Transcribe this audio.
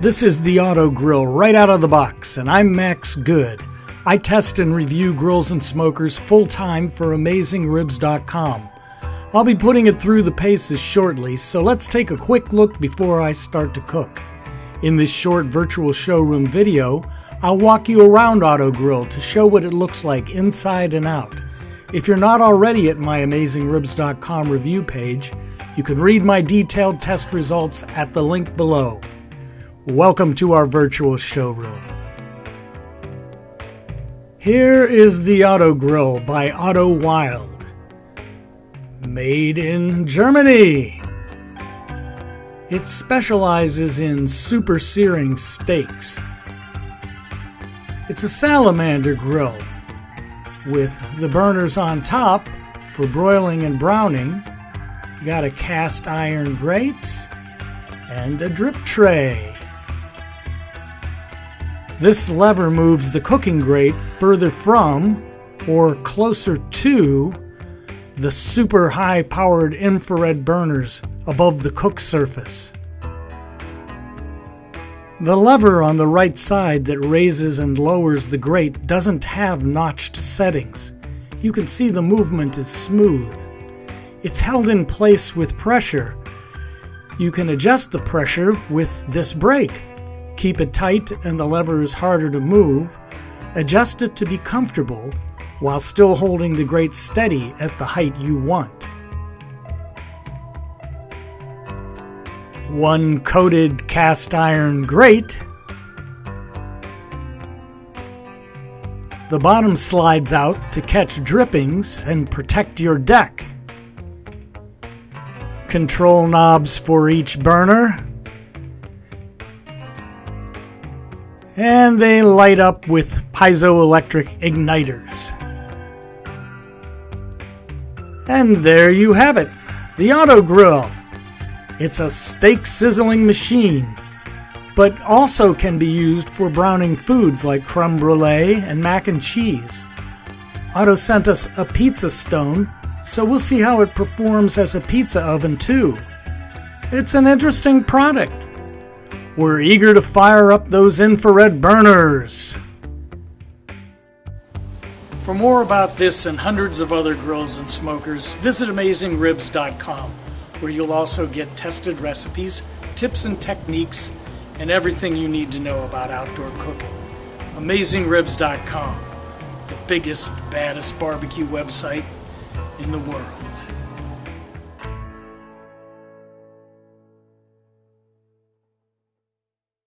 This is the Otto Grill right out of the box, and I'm Max Good. I test and review grills and smokers full-time for AmazingRibs.com. I'll be putting it through the paces shortly, so let's take a quick look before I start to cook. In this short virtual showroom video, I'll walk you around Otto Grill to show what it looks like inside and out. If you're not already at my AmazingRibs.com review page, you can read my detailed test results at the link below. Welcome to our virtual showroom. Here is the Otto Grill by Otto Wild. Made in Germany. It specializes in super searing steaks. It's a salamander grill with the burners on top for broiling and browning. You got a cast iron grate and a drip tray. This lever moves the cooking grate further from or closer to the super high-powered infrared burners above the cook surface. The lever on the right side that raises and lowers the grate doesn't have notched settings. You can see the movement is smooth. It's held in place with pressure. You can adjust the pressure with this brake. Keep it tight and the lever is harder to move. Adjust it to be comfortable while still holding the grate steady at the height you want. One coated cast iron grate. The bottom slides out to catch drippings and protect your deck. Control knobs for each burner. And they light up with piezoelectric igniters. And there you have it, the Otto Grill. It's a steak sizzling machine, but also can be used for browning foods like creme brulee and mac and cheese. Otto sent us a pizza stone, so we'll see how it performs as a pizza oven too. It's an interesting product. We're eager to fire up those infrared burners. For more about this and hundreds of other grills and smokers, visit AmazingRibs.com, where you'll also get tested recipes, tips and techniques, and everything you need to know about outdoor cooking. AmazingRibs.com, the biggest, baddest barbecue website in the world.